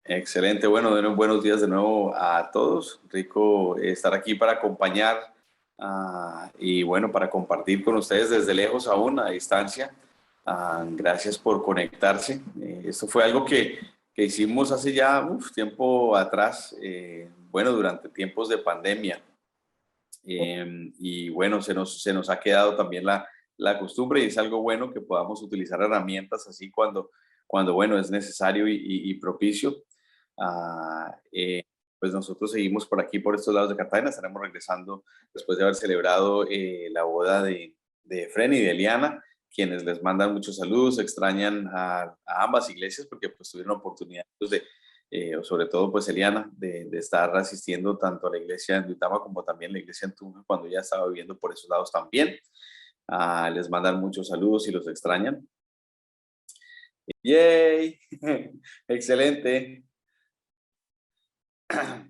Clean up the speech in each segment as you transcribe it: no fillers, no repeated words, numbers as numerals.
Excelente, bueno, de nuevo, buenos días de nuevo a todos. Rico estar aquí para acompañar y bueno, para compartir con ustedes desde lejos aún, a distancia. Gracias por conectarse. Esto fue algo que hicimos hace ya tiempo atrás, bueno, durante tiempos de pandemia. Y bueno, se nos ha quedado también la costumbre y es algo bueno que podamos utilizar herramientas así cuando bueno, es necesario y propicio. Pues nosotros seguimos por aquí, por estos lados de Cartagena. Estaremos regresando después de haber celebrado la boda de Efren y de Eliana, quienes les mandan muchos saludos, extrañan a ambas iglesias porque pues tuvieron oportunidad pues, sobre todo pues Eliana, de estar asistiendo tanto a la iglesia en Duitama como también la iglesia en Tunja cuando ya estaba viviendo por esos lados también. Les mandan muchos saludos y los extrañan. ¡Yay! Excelente.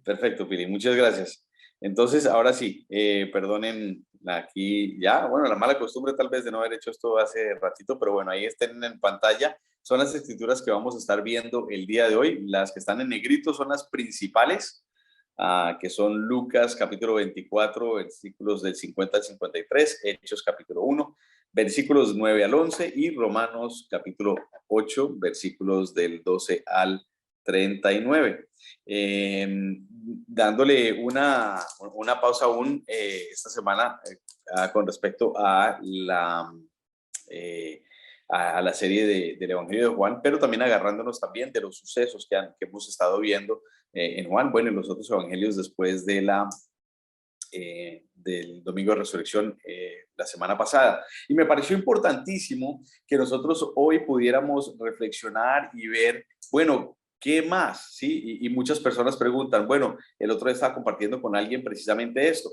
Perfecto, Pili, muchas gracias. Entonces, ahora sí, perdonen aquí ya, bueno, la mala costumbre tal vez de no haber hecho esto hace ratito, pero bueno, ahí estén en pantalla. Son las escrituras que vamos a estar viendo el día de hoy. Las que están en negrito son las principales, que son Lucas capítulo 24, versículos del 50 al 53, Hechos capítulo 1, versículos 9 al 11 y Romanos capítulo 8, versículos del 12 al 39. Dándole una pausa aún esta semana con respecto eh, a la serie del Evangelio de Juan, pero también agarrándonos también de los sucesos que hemos estado viendo en Juan, bueno, en los otros evangelios después del Domingo de Resurrección la semana pasada. Y me pareció importantísimo que nosotros hoy pudiéramos reflexionar y ver, bueno, ¿qué más? ¿Sí? Y muchas personas preguntan, bueno, el otro día estaba compartiendo con alguien precisamente esto.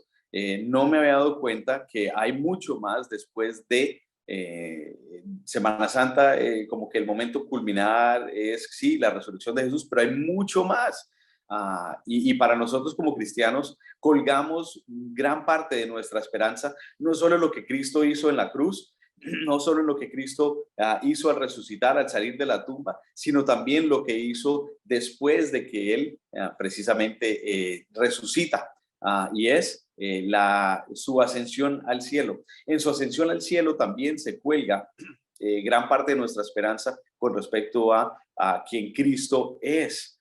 No me había dado cuenta que hay mucho más después de Semana Santa, como que el momento culminar es, sí, la resurrección de Jesús, pero hay mucho más. Y para nosotros como cristianos, colgamos gran parte de nuestra esperanza, no solo en lo que Cristo hizo en la cruz, no solo en lo que Cristo hizo al resucitar, al salir de la tumba, sino también lo que hizo después de que Él precisamente resucita, y es su ascensión al cielo. En su ascensión al cielo también se cuelga gran parte de nuestra esperanza con respecto a quien Cristo es.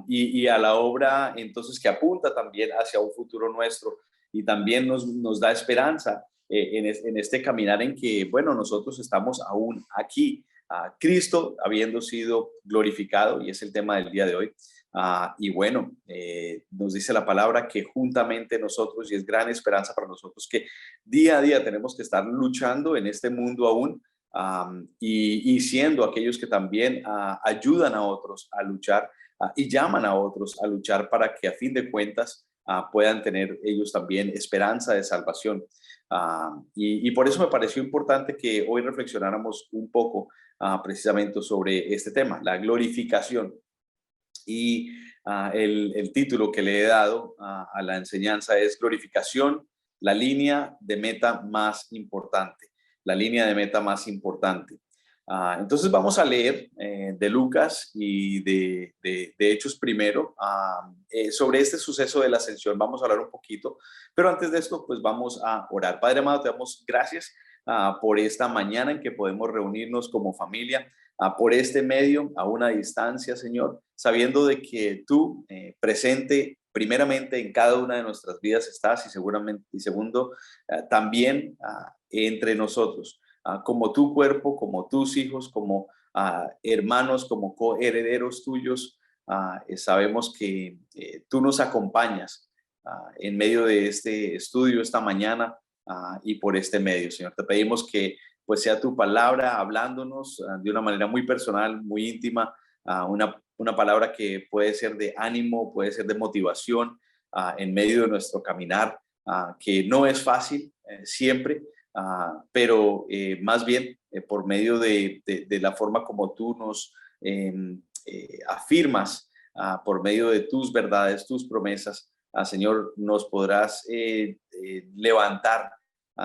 Y a la obra entonces que apunta también hacia un futuro nuestro y también nos da esperanza en este caminar en que, bueno, nosotros estamos aún aquí, Cristo habiendo sido glorificado, y es el tema del día de hoy. Y bueno, nos dice la palabra que juntamente nosotros, y es gran esperanza para nosotros, que día a día tenemos que estar luchando en este mundo aún, y siendo aquellos que también ayudan a otros a luchar y llaman a otros a luchar para que a fin de cuentas puedan tener ellos también esperanza de salvación. Y por eso me pareció importante que hoy reflexionáramos un poco precisamente sobre este tema, la glorificación. Y el título que le he dado a la enseñanza es Glorificación, la línea de meta más importante. La línea de meta más importante. Entonces vamos a leer de Lucas y de Hechos primero sobre este suceso de la ascensión. Vamos a hablar un poquito, pero antes de esto, pues vamos a orar. Padre amado, te damos gracias por esta mañana en que podemos reunirnos como familia, por este medio, a una distancia, Señor, sabiendo de que tú presente primeramente en cada una de nuestras vidas estás y seguramente, y segundo, también entre nosotros como tu cuerpo, como tus hijos, como hermanos, como coherederos tuyos. Sabemos que tú nos acompañas en medio de este estudio esta mañana y por este medio, Señor. Te pedimos que pues sea tu palabra hablándonos de una manera muy personal, muy íntima, una palabra que puede ser de ánimo, puede ser de motivación en medio de nuestro caminar, que no es fácil siempre, pero más bien por medio de la forma como tú nos afirmas, por medio de tus verdades, tus promesas, Señor, nos podrás levantar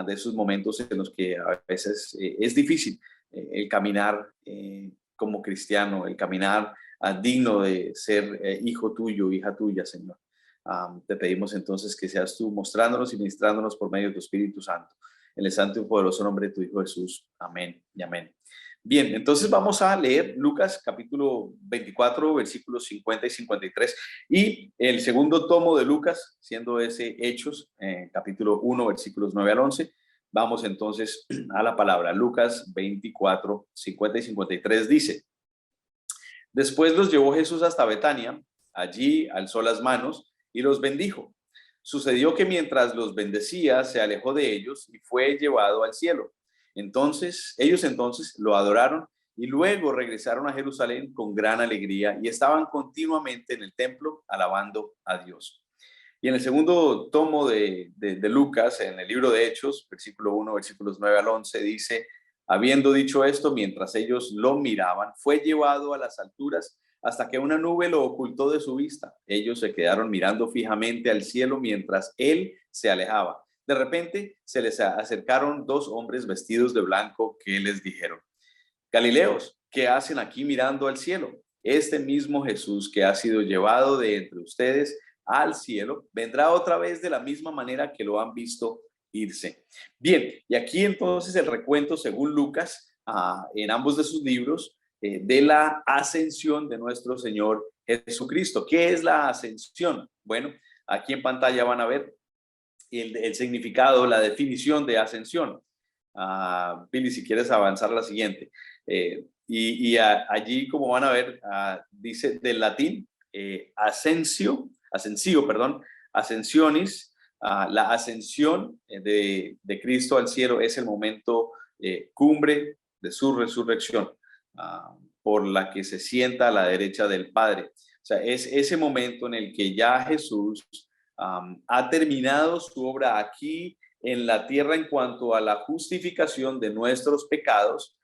de esos momentos en los que a veces es difícil el caminar como cristiano, el caminar digno de ser hijo tuyo, hija tuya, Señor. Te pedimos entonces que seas tú mostrándonos y ministrándonos por medio de tu Espíritu Santo. En el santo y poderoso nombre de tu Hijo Jesús. Amén y amén. Bien, entonces vamos a leer Lucas capítulo 24, versículos 50 y 53, y el segundo tomo de Lucas, siendo ese Hechos, capítulo 1, versículos 9 al 11. Vamos entonces a la palabra. Lucas 24, 50 y 53 dice: Después los llevó Jesús hasta Betania, allí alzó las manos y los bendijo. Sucedió que mientras los bendecía, se alejó de ellos y fue llevado al cielo. Ellos entonces lo adoraron y luego regresaron a Jerusalén con gran alegría y estaban continuamente en el templo alabando a Dios. Y en el segundo tomo de Lucas, en el libro de Hechos, versículo 1, versículos 9 al 11, dice: Habiendo dicho esto, mientras ellos lo miraban, fue llevado a las alturas hasta que una nube lo ocultó de su vista. Ellos se quedaron mirando fijamente al cielo mientras él se alejaba. De repente se les acercaron dos hombres vestidos de blanco que les dijeron: Galileos, ¿qué hacen aquí mirando al cielo? Este mismo Jesús que ha sido llevado de entre ustedes al cielo, vendrá otra vez de la misma manera que lo han visto irse. Bien, y aquí entonces el recuento según Lucas, en ambos de sus libros, de la ascensión de nuestro Señor Jesucristo. ¿Qué es la ascensión? Bueno, aquí en pantalla van a ver el significado, la definición de ascensión. Billy, si quieres avanzar a la siguiente. Allí, como van a ver, dice del latín ascensionis. La ascensión de Cristo al cielo es el momento cumbre de su resurrección, por la que se sienta a la derecha del Padre. O sea, es ese momento en el que ya Jesús ha terminado su obra aquí en la tierra en cuanto a la justificación de nuestros pecados,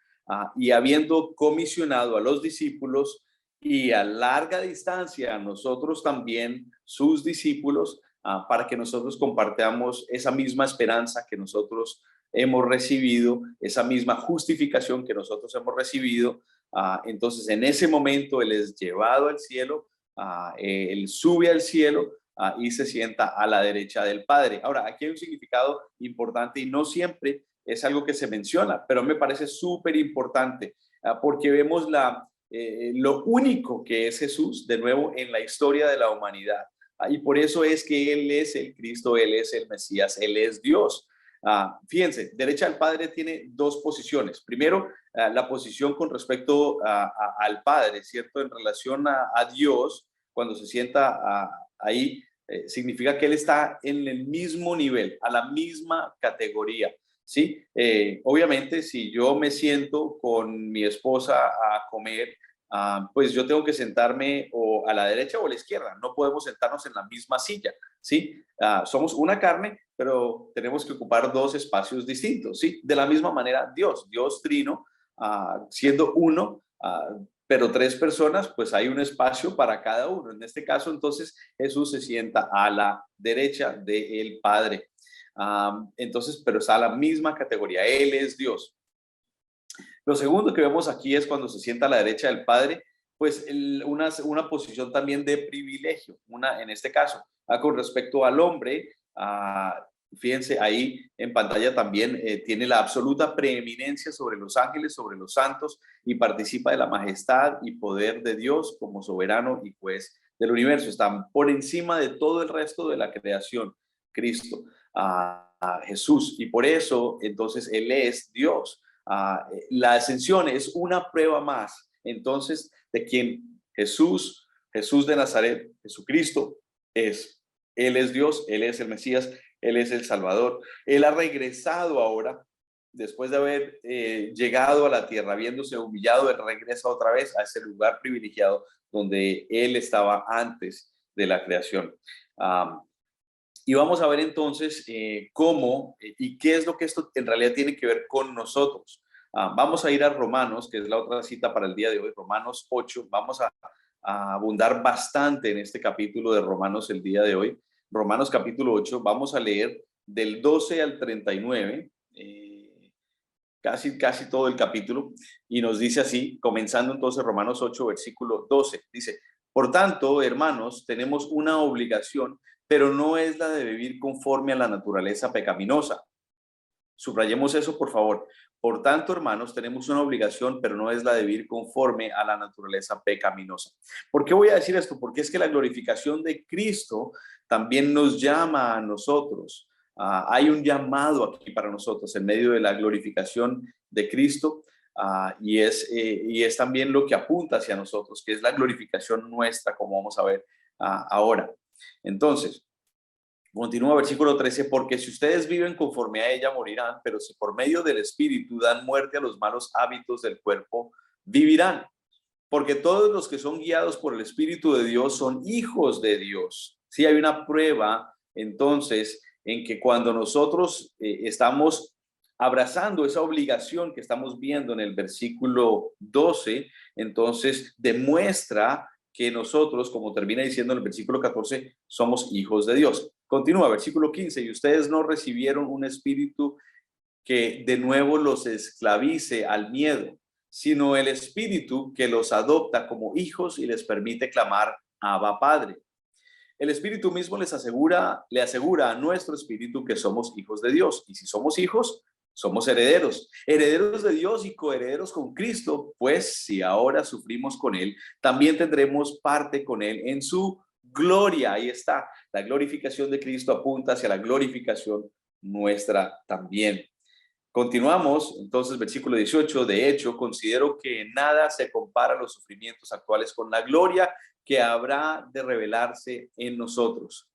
y habiendo comisionado a los discípulos y a larga distancia a nosotros también, sus discípulos, para que nosotros compartamos esa misma esperanza que nosotros hemos recibido, esa misma justificación que nosotros hemos recibido. Entonces, en ese momento, Él es llevado al cielo, Él sube al cielo, y se sienta a la derecha del Padre. Ahora, aquí hay un significado importante y no siempre es algo que se menciona, pero me parece súper importante, porque vemos lo único que es Jesús, de nuevo, en la historia de la humanidad. Y por eso es que Él es el Cristo, Él es el Mesías, Él es Dios. Fíjense, derecha del Padre tiene dos posiciones. Primero, la posición con respecto al Padre, ¿cierto? En relación a Dios, cuando se sienta ahí, significa que Él está en el mismo nivel, a la misma categoría, ¿sí? Obviamente, si yo me siento con mi esposa a comer, pues yo tengo que sentarme o a la derecha o a la izquierda. No podemos sentarnos en la misma silla, ¿sí? Somos una carne, pero tenemos que ocupar dos espacios distintos, ¿sí? De la misma manera, Dios trino, siendo uno, pero tres personas, pues hay un espacio para cada uno. En este caso, entonces, Jesús se sienta a la derecha del Padre. Entonces, pero está a la misma categoría. Él es Dios. Lo segundo que vemos aquí es cuando se sienta a la derecha del Padre, pues una posición también de privilegio, en este caso, con respecto al hombre. Fíjense, ahí en pantalla también tiene la absoluta preeminencia sobre los ángeles, sobre los santos, y participa de la majestad y poder de Dios como soberano y juez del universo. Están por encima de todo el resto de la creación, Cristo, a Jesús, y por eso entonces Él es Dios. La ascensión es una prueba más, entonces, de quien Jesús de Nazaret, Jesucristo, es. Él es Dios, Él es el Mesías, Él es el Salvador. Él ha regresado ahora, después de haber llegado a la tierra, habiéndose humillado, Él regresa otra vez a ese lugar privilegiado donde Él estaba antes de la creación. Y vamos a ver entonces cómo y qué es lo que esto en realidad tiene que ver con nosotros. Vamos a ir a Romanos, que es la otra cita para el día de hoy, Romanos 8. Vamos a abundar bastante en este capítulo de Romanos el día de hoy. Romanos capítulo 8, vamos a leer del 12 al 39. casi todo el capítulo, y nos dice así, comenzando entonces Romanos 8, versículo 12, dice, por tanto, hermanos, tenemos una obligación, pero no es la de vivir conforme a la naturaleza pecaminosa. Subrayemos eso, por favor. Por tanto, hermanos, tenemos una obligación, pero no es la de vivir conforme a la naturaleza pecaminosa. ¿Por qué voy a decir esto? Porque es que la glorificación de Cristo también nos llama a nosotros. Hay un llamado aquí para nosotros en medio de la glorificación de Cristo, y es también lo que apunta hacia nosotros, que es la glorificación nuestra, como vamos a ver ahora. Entonces, continúa versículo 13, porque si ustedes viven conforme a ella morirán, pero si por medio del Espíritu dan muerte a los malos hábitos del cuerpo, vivirán. Porque todos los que son guiados por el Espíritu de Dios son hijos de Dios. Sí, hay una prueba entonces en que cuando nosotros estamos abrazando esa obligación que estamos viendo en el versículo 12, entonces demuestra que nosotros, como termina diciendo en el versículo 14, somos hijos de Dios. Continúa, versículo 15, y ustedes no recibieron un espíritu que de nuevo los esclavice al miedo, sino el espíritu que los adopta como hijos y les permite clamar Abba Padre. El espíritu mismo le asegura a nuestro espíritu que somos hijos de Dios, y si somos hijos, somos herederos, herederos de Dios y coherederos con Cristo, pues si ahora sufrimos con Él, también tendremos parte con Él en su gloria. Ahí está, la glorificación de Cristo apunta hacia la glorificación nuestra también. Continuamos, entonces, versículo 18, de hecho, considero que nada se compara a los sufrimientos actuales con la gloria que habrá de revelarse en nosotros.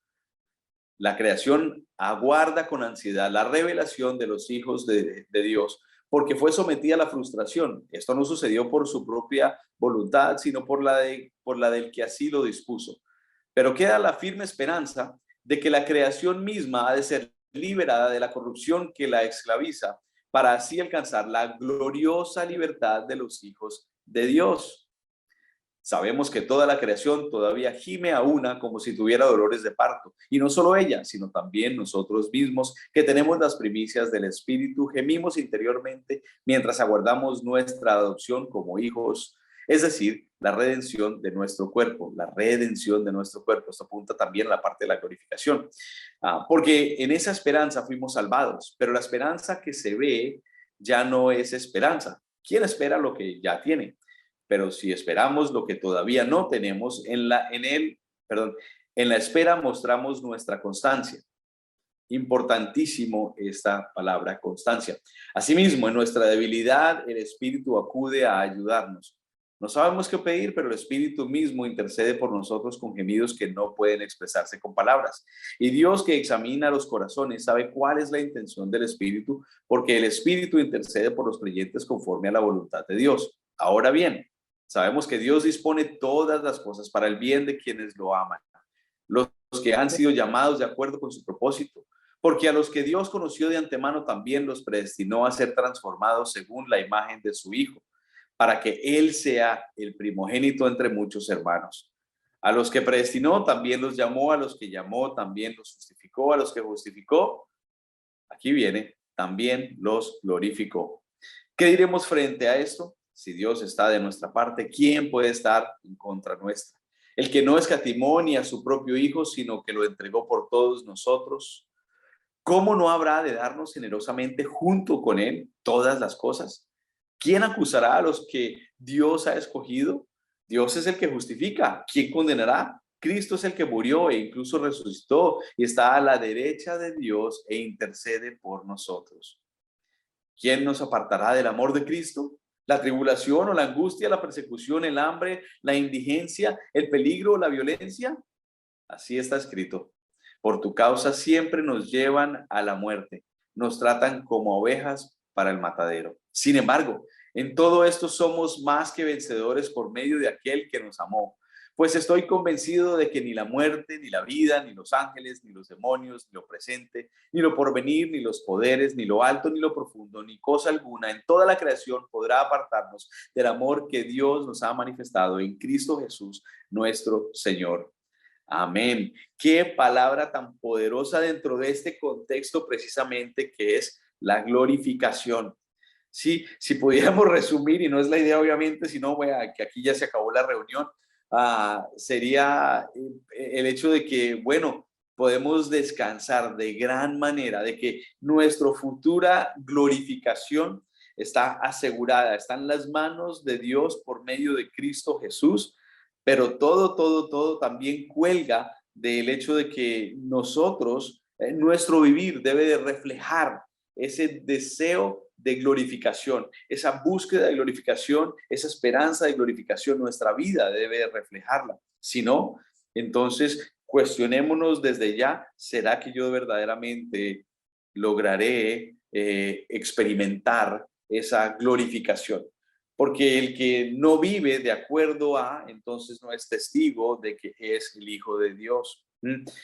La creación aguarda con ansiedad la revelación de los hijos de Dios, porque fue sometida a la frustración. Esto no sucedió por su propia voluntad, sino por la del que así lo dispuso. Pero queda la firme esperanza de que la creación misma ha de ser liberada de la corrupción que la esclaviza, para así alcanzar la gloriosa libertad de los hijos de Dios. Sabemos que toda la creación todavía gime a una como si tuviera dolores de parto. Y no solo ella, sino también nosotros mismos, que tenemos las primicias del Espíritu, gemimos interiormente mientras aguardamos nuestra adopción como hijos, es decir, la redención de nuestro cuerpo, la redención de nuestro cuerpo. Esto apunta también a la parte de la glorificación, porque en esa esperanza fuimos salvados, pero la esperanza que se ve ya no es esperanza. ¿Quién espera lo que ya tiene? Pero si esperamos lo que todavía no tenemos, en la espera mostramos nuestra constancia. Importantísimo esta palabra, constancia. Asimismo, en nuestra debilidad, el Espíritu acude a ayudarnos. No sabemos qué pedir, pero el Espíritu mismo intercede por nosotros con gemidos que no pueden expresarse con palabras. Y Dios, que examina los corazones, sabe cuál es la intención del Espíritu, porque el Espíritu intercede por los creyentes conforme a la voluntad de Dios. Ahora bien, sabemos que Dios dispone todas las cosas para el bien de quienes lo aman, los que han sido llamados de acuerdo con su propósito, porque a los que Dios conoció de antemano también los predestinó a ser transformados según la imagen de su Hijo, para que Él sea el primogénito entre muchos hermanos. A los que predestinó también los llamó, a los que llamó también los justificó, a los que justificó, aquí viene, también los glorificó. ¿Qué diremos frente a esto? Si Dios está de nuestra parte, ¿quién puede estar en contra nuestra? El que no escatimó ni a su propio Hijo, sino que lo entregó por todos nosotros, ¿cómo no habrá de darnos generosamente junto con Él todas las cosas? ¿Quién acusará a los que Dios ha escogido? Dios es el que justifica. ¿Quién condenará? Cristo es el que murió e incluso resucitó y está a la derecha de Dios e intercede por nosotros. ¿Quién nos apartará del amor de Cristo? ¿La tribulación o la angustia, la persecución, el hambre, la indigencia, el peligro o la violencia? Así está escrito. Por tu causa siempre nos llevan a la muerte. Nos tratan como ovejas para el matadero. Sin embargo, en todo esto somos más que vencedores por medio de aquel que nos amó. Pues estoy convencido de que ni la muerte, ni la vida, ni los ángeles, ni los demonios, ni lo presente, ni lo porvenir, ni los poderes, ni lo alto, ni lo profundo, ni cosa alguna en toda la creación podrá apartarnos del amor que Dios nos ha manifestado en Cristo Jesús, nuestro Señor. Amén. Qué palabra tan poderosa dentro de este contexto precisamente que es la glorificación. Sí, si pudiéramos resumir, y no es la idea obviamente, sino que aquí ya se acabó la reunión, sería el hecho de que, bueno, podemos descansar de gran manera, de que nuestra futura glorificación está asegurada, está en las manos de Dios por medio de Cristo Jesús, pero todo también cuelga del hecho de que nosotros, nuestro vivir debe de reflejar ese deseo de glorificación, esa búsqueda de glorificación, esa esperanza de glorificación, nuestra vida debe de reflejarla. Si no, entonces cuestionémonos desde ya, ¿será que yo verdaderamente lograré experimentar esa glorificación? Porque el que no vive de acuerdo a, entonces no es testigo de que es el Hijo de Dios.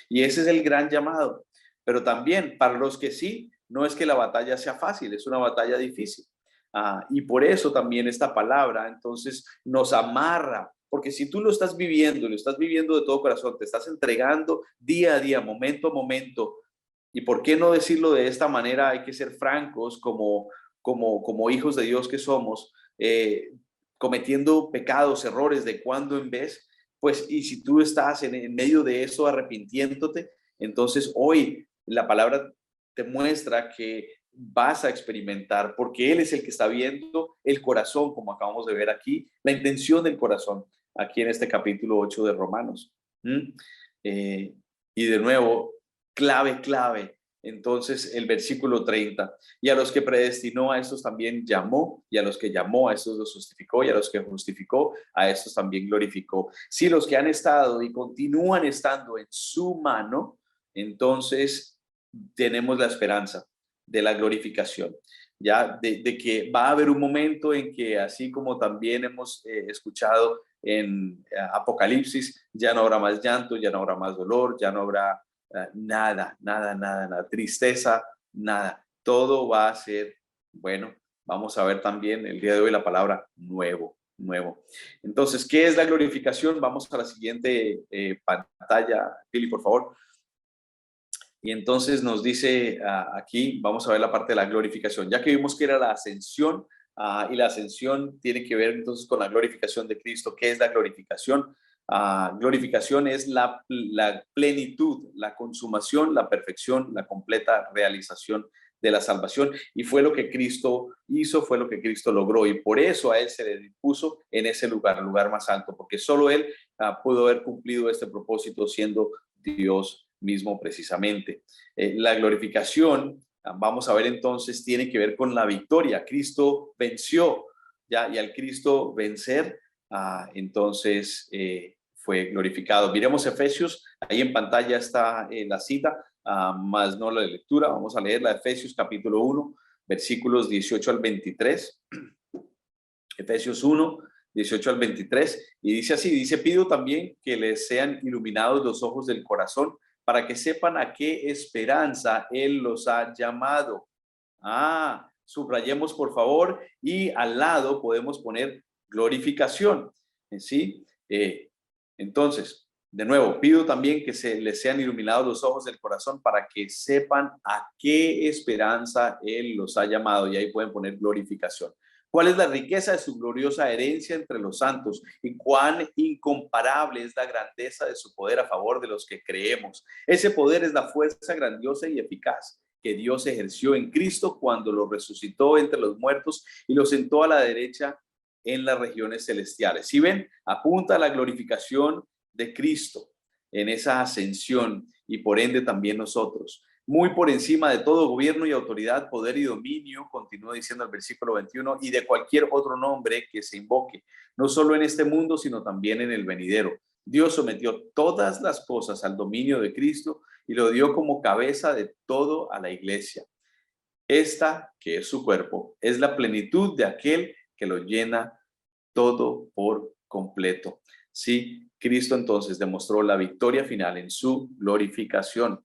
Y ese es el gran llamado. Pero también para los que sí, no es que la batalla sea fácil, es una batalla difícil. Y por eso también esta palabra entonces nos amarra, porque si tú lo estás viviendo, lo estás viviendo de todo corazón, te estás entregando día a día, momento a momento, y por qué no decirlo de esta manera, hay que ser francos como hijos de Dios que somos, cometiendo pecados, errores de cuando en vez, pues, y si tú estás en medio de eso arrepintiéndote, entonces hoy la palabra te muestra que vas a experimentar, porque Él es el que está viendo el corazón, como acabamos de ver aquí, la intención del corazón, aquí en este capítulo 8 de Romanos. ¿Mm? Y de nuevo, clave. Entonces, el versículo 30, y a los que predestinó a estos también llamó, y a los que llamó a estos los justificó, y a los que justificó a estos también glorificó. Si los que han estado y continúan estando en su mano, entonces tenemos la esperanza de la glorificación, ya de que va a haber un momento en que, así como también hemos escuchado en Apocalipsis, ya no habrá más llanto, ya no habrá más dolor, ya no habrá nada, tristeza, nada. Todo va a ser, bueno, vamos a ver también el día de hoy la palabra nuevo. Entonces, ¿qué es la glorificación? Vamos a la siguiente pantalla, Pili, por favor. Y entonces nos dice aquí, vamos a ver la parte de la glorificación, ya que vimos que era la ascensión, y la ascensión tiene que ver entonces con la glorificación de Cristo. ¿Qué es la glorificación? Glorificación es la plenitud, la consumación, la perfección, la completa realización de la salvación. Y fue lo que Cristo hizo, fue lo que Cristo logró. Y por eso a Él se le puso en ese lugar más alto, porque solo Él pudo haber cumplido este propósito siendo Dios mismo precisamente. La glorificación, vamos a ver entonces, tiene que ver con la victoria. Cristo venció, ¿ya? Y al Cristo vencer, entonces fue glorificado. Miremos Efesios, ahí en pantalla está la cita, más no la lectura. Vamos a leer la Efesios capítulo 1, versículos 18 al 23. Efesios 1, 18 al 23, y dice así, dice, pido también que les sean iluminados los ojos del corazón para que sepan a qué esperanza Él los ha llamado. Subrayemos por favor, y al lado podemos poner glorificación, ¿sí? Entonces, de nuevo, pido también que se les sean iluminados los ojos del corazón para que sepan a qué esperanza Él los ha llamado, y ahí pueden poner glorificación. ¿Cuál es la riqueza de su gloriosa herencia entre los santos? Y cuán incomparable es la grandeza de su poder a favor de los que creemos. Ese poder es la fuerza grandiosa y eficaz que Dios ejerció en Cristo cuando lo resucitó entre los muertos y lo sentó a la derecha en las regiones celestiales. ¿Sí ven? Apunta a la glorificación de Cristo en esa ascensión, y por ende también nosotros. Muy por encima de todo gobierno y autoridad, poder y dominio, continúa diciendo el versículo 21, y de cualquier otro nombre que se invoque, no solo en este mundo, sino también en el venidero. Dios sometió todas las cosas al dominio de Cristo y lo dio como cabeza de todo a la iglesia. Esta, que es su cuerpo, es la plenitud de aquel que lo llena todo por completo. Sí, Cristo entonces demostró la victoria final en su glorificación.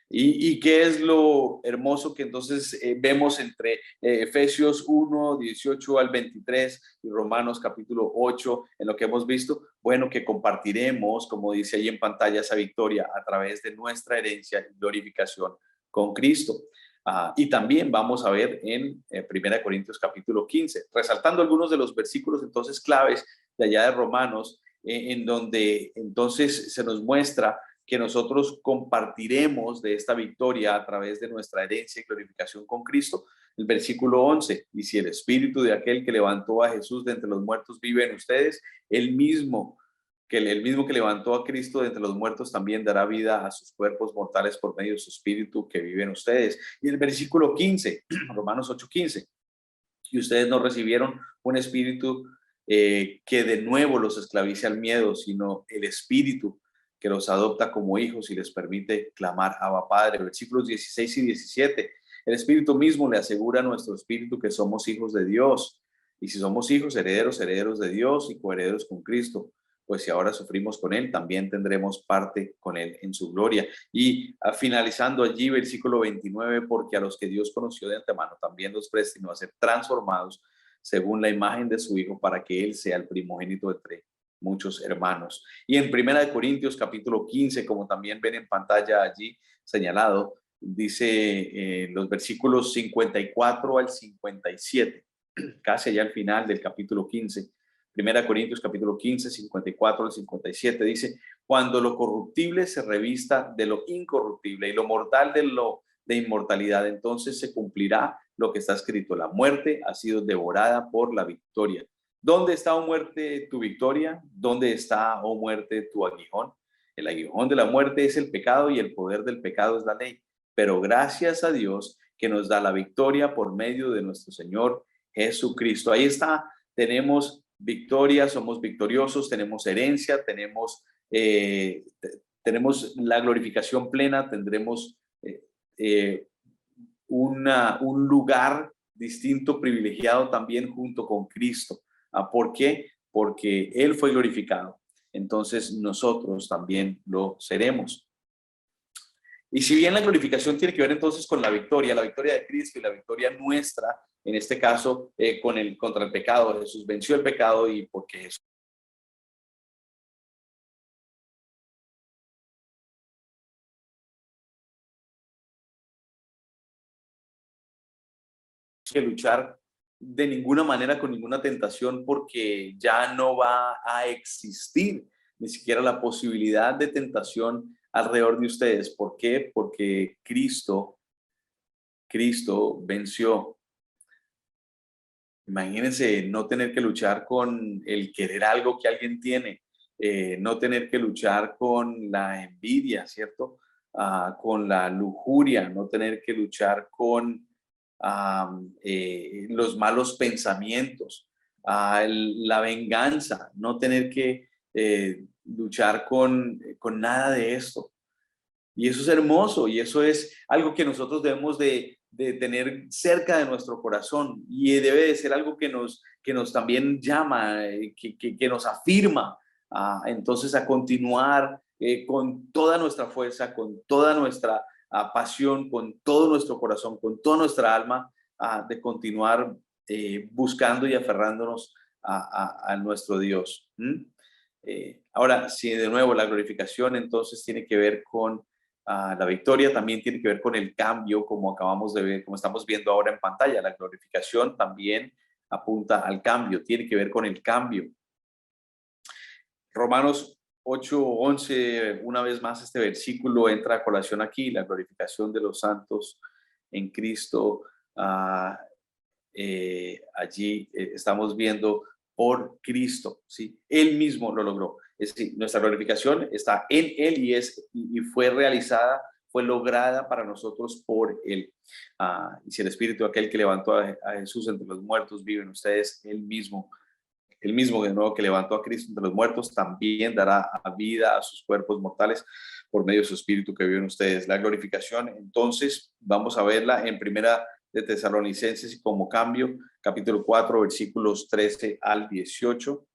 ¿Y qué es lo hermoso que entonces vemos entre Efesios 1, 18 al 23 y Romanos capítulo 8, en lo que hemos visto? Bueno, que compartiremos, como dice ahí en pantalla, esa victoria a través de nuestra herencia y glorificación con Cristo. Y también vamos a ver en 1 Corintios capítulo 15, resaltando algunos de los versículos entonces claves de allá de Romanos, en donde entonces se nos muestra que nosotros compartiremos de esta victoria a través de nuestra herencia y glorificación con Cristo. El versículo 11, y si el espíritu de aquel que levantó a Jesús de entre los muertos vive en ustedes, el mismo que levantó a Cristo de entre los muertos también dará vida a sus cuerpos mortales por medio de su espíritu que vive en ustedes. Y el versículo 15, Romanos 8:15, y ustedes no recibieron un espíritu que de nuevo los esclavice al miedo, sino el espíritu que los adopta como hijos y les permite clamar Abba Padre. Versículos 16 y 17. El espíritu mismo le asegura a nuestro espíritu que somos hijos de Dios. Y si somos hijos, herederos, herederos de Dios y coherederos con Cristo. Pues si ahora sufrimos con Él, también tendremos parte con Él en su gloria. Y finalizando allí, versículo 29, porque a los que Dios conoció de antemano, también los predestinó a ser transformados según la imagen de su Hijo, para que Él sea el primogénito entre muchos hermanos. Y en 1 Corintios capítulo 15, como también ven en pantalla allí señalado, dice los versículos 54 al 57, casi allá al final del capítulo 15. 1 Corintios capítulo 15, 54 al 57, dice: cuando lo corruptible se revista de lo incorruptible y lo mortal de inmortalidad, entonces se cumplirá lo que está escrito: la muerte ha sido devorada por la victoria. ¿Dónde está, oh muerte, tu victoria? ¿Dónde está, oh muerte, tu aguijón? El aguijón de la muerte es el pecado y el poder del pecado es la ley. Pero gracias a Dios que nos da la victoria por medio de nuestro Señor Jesucristo. Ahí está, tenemos victoria, somos victoriosos, tenemos herencia, tenemos la glorificación plena, tendremos eh, un lugar distinto, privilegiado también junto con Cristo. ¿Por qué? Porque Él fue glorificado. Entonces nosotros también lo seremos. Y si bien la glorificación tiene que ver entonces con la victoria de Cristo y la victoria nuestra, en este caso contra el pecado, Jesús venció el pecado y porque Jesús que luchar de ninguna manera con ninguna tentación, porque ya no va a existir ni siquiera la posibilidad de tentación alrededor de ustedes. ¿Por qué? Porque Cristo venció. Imagínense no tener que luchar con el querer algo que alguien tiene, no tener que luchar con la envidia, ¿cierto? Con la lujuria, no tener que luchar con los malos pensamientos, la venganza, no tener que luchar con nada de esto. Y eso es hermoso y eso es algo que nosotros debemos de tener cerca de nuestro corazón, y debe de ser algo que nos también llama, que nos afirma entonces a continuar con toda nuestra fuerza, con toda nuestra pasión, con todo nuestro corazón, con toda nuestra alma, de continuar buscando y aferrándonos a nuestro Dios. Ahora, si de nuevo la glorificación entonces tiene que ver con la victoria, también tiene que ver con el cambio, como acabamos de ver, como estamos viendo ahora en pantalla. La glorificación también apunta al cambio, tiene que ver con el cambio. Romanos 8:11, una vez más este versículo entra a colación aquí: la glorificación de los santos en Cristo. Allí estamos viendo por Cristo, ¿sí? Él mismo lo logró. Es decir, nuestra glorificación está en Él y fue realizada, fue lograda para nosotros por Él. Y si el Espíritu, aquel que levantó a Jesús entre los muertos, vive en ustedes, el mismo de nuevo que levantó a Cristo entre los muertos, también dará vida a sus cuerpos mortales por medio de su Espíritu que vive en ustedes. La glorificación, entonces, vamos a verla en Primera de Tesalonicenses como cambio, capítulo 4, versículos 13 al 18.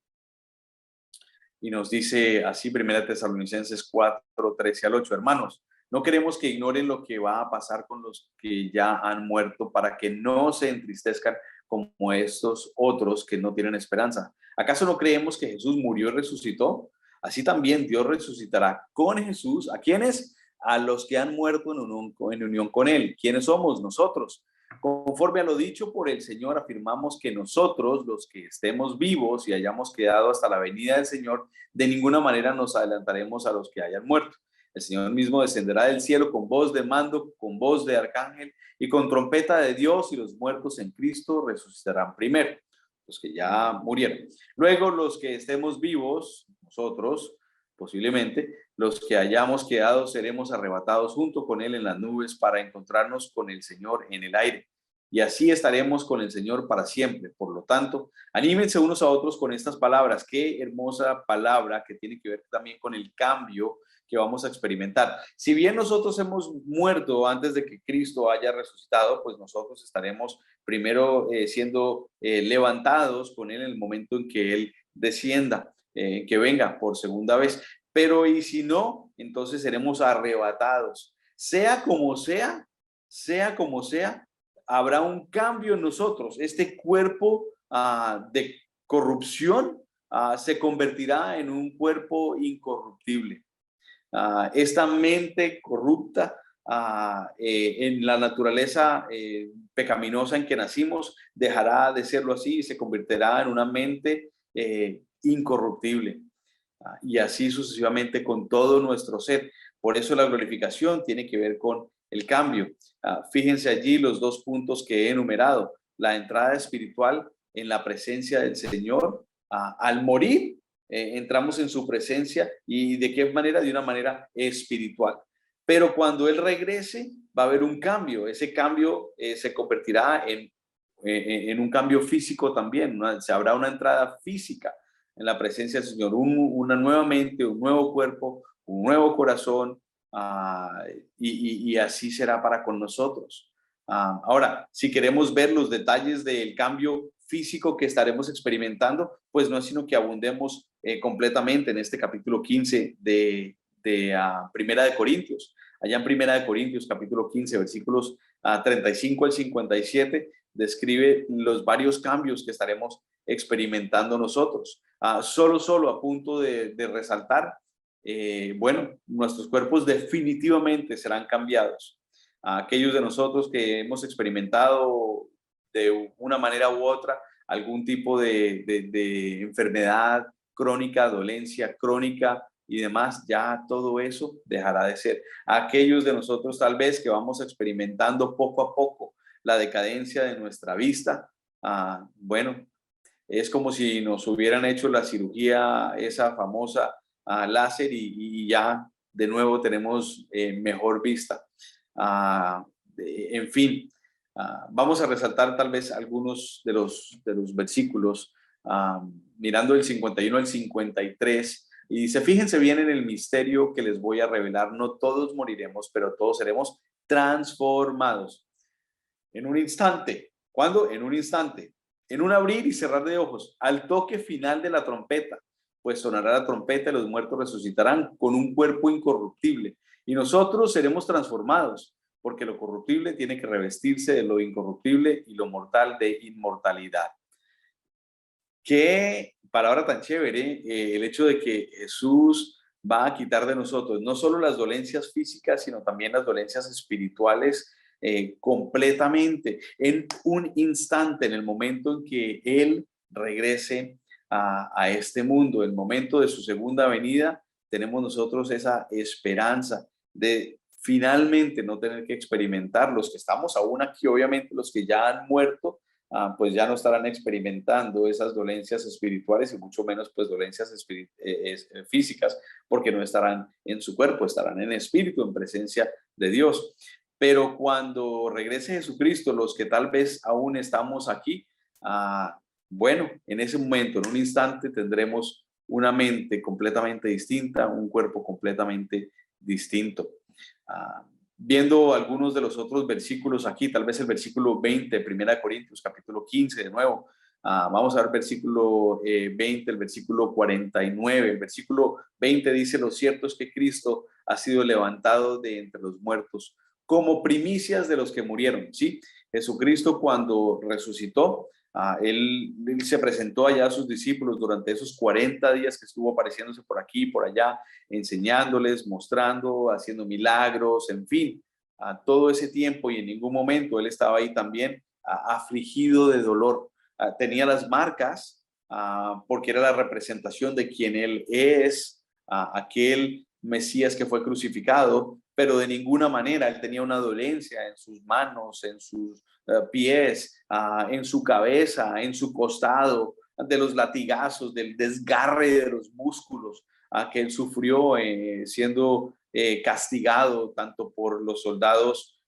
Y nos dice así, Primera de Tesalonicenses 4, 13 al 8: hermanos, no queremos que ignoren lo que va a pasar con los que ya han muerto, para que no se entristezcan como estos otros que no tienen esperanza. ¿Acaso no creemos que Jesús murió y resucitó? Así también Dios resucitará con Jesús. ¿A quiénes? a los que han muerto en unión con Él. ¿Quiénes somos? Nosotros. Conforme a lo dicho por el Señor, afirmamos que nosotros, los que estemos vivos y hayamos quedado hasta la venida del Señor, de ninguna manera nos adelantaremos a los que hayan muerto. El Señor mismo descenderá del cielo con voz de mando, con voz de arcángel y con trompeta de Dios, y los muertos en Cristo resucitarán primero, los que ya murieron. Luego, los que estemos vivos, nosotros, posiblemente, los que hayamos quedado, seremos arrebatados junto con Él en las nubes para encontrarnos con el Señor en el aire. Y así estaremos con el Señor para siempre. Por lo tanto, anímense unos a otros con estas palabras. Qué hermosa palabra que tiene que ver también con el cambio que vamos a experimentar. Si bien nosotros hemos muerto antes de que Cristo haya resucitado, pues nosotros estaremos primero siendo levantados con Él en el momento en que Él descienda, que venga por segunda vez. Pero y si no, entonces seremos arrebatados. Sea como sea, habrá un cambio en nosotros. Este cuerpo de corrupción se convertirá en un cuerpo incorruptible. Esta mente corrupta en la naturaleza pecaminosa en que nacimos dejará de serlo así y se convertirá en una mente incorruptible. Y así sucesivamente con todo nuestro ser. Por eso la glorificación tiene que ver con el cambio. Fíjense allí los dos puntos que he enumerado. La entrada espiritual en la presencia del Señor. Al morir, entramos en su presencia. ¿Y de qué manera? De una manera espiritual. Pero cuando Él regrese, va a haber un cambio. Ese cambio se convertirá en un cambio físico también. Se habrá una entrada física en la presencia del Señor, una nueva mente, un nuevo cuerpo, un nuevo corazón, y así será para con nosotros. Ahora, si queremos ver los detalles del cambio físico que estaremos experimentando, pues no es sino que abundemos completamente en este capítulo 15 de Primera de Corintios. Allá en Primera de Corintios, capítulo 15, versículos 35 al 57, describe los varios cambios que estaremos experimentando nosotros. Solo a punto de resaltar, bueno, nuestros cuerpos definitivamente serán cambiados. Aquellos de nosotros que hemos experimentado de una manera u otra algún tipo de enfermedad crónica, dolencia crónica y demás, ya todo eso dejará de ser. Aquellos de nosotros tal vez que vamos experimentando poco a poco la decadencia de nuestra vista, bueno, es como si nos hubieran hecho la cirugía, esa famosa láser, y ya de nuevo tenemos mejor vista. En fin, vamos a resaltar tal vez algunos de los versículos, mirando el 51 al 53. Y dice, fíjense bien en el misterio que les voy a revelar. No todos moriremos, pero todos seremos transformados. En un instante. ¿Cuándo? En un instante. En un abrir y cerrar de ojos, al toque final de la trompeta, pues sonará la trompeta y los muertos resucitarán con un cuerpo incorruptible. Y nosotros seremos transformados, porque lo corruptible tiene que revestirse de lo incorruptible y lo mortal de inmortalidad. Qué palabra tan chévere, el hecho de que Jesús va a quitar de nosotros no solo las dolencias físicas, sino también las dolencias espirituales completamente, en un instante, en el momento en que Él regrese a este mundo, el momento de su segunda venida, tenemos nosotros esa esperanza de finalmente no tener que experimentar. Los que estamos aún aquí, obviamente los que ya han muerto, pues ya no estarán experimentando esas dolencias espirituales y mucho menos pues dolencias físicas, porque no estarán en su cuerpo, estarán en espíritu, en presencia de Dios. Pero cuando regrese Jesucristo, los que tal vez aún estamos aquí, bueno, en ese momento, en un instante, tendremos una mente completamente distinta, un cuerpo completamente distinto. Viendo algunos de los otros versículos aquí, tal vez el versículo 20, 1 Corintios, capítulo 15, de nuevo. Vamos a ver versículo 20, el versículo 49. El versículo 20 dice, lo cierto es que Cristo ha sido levantado de entre los muertos como primicias de los que murieron, ¿sí? Jesucristo cuando resucitó, Él se presentó allá a sus discípulos durante esos 40 días que estuvo apareciéndose por aquí, por allá, enseñándoles, mostrando, haciendo milagros, en fin, a todo ese tiempo, y en ningún momento él estaba ahí también afligido de dolor. Tenía las marcas porque era la representación de quien él es, aquel Mesías que fue crucificado, pero de ninguna manera él tenía una dolencia en sus manos, en sus pies, en su cabeza, en su costado, de los latigazos, del desgarre de los músculos que él sufrió siendo castigado tanto por los soldados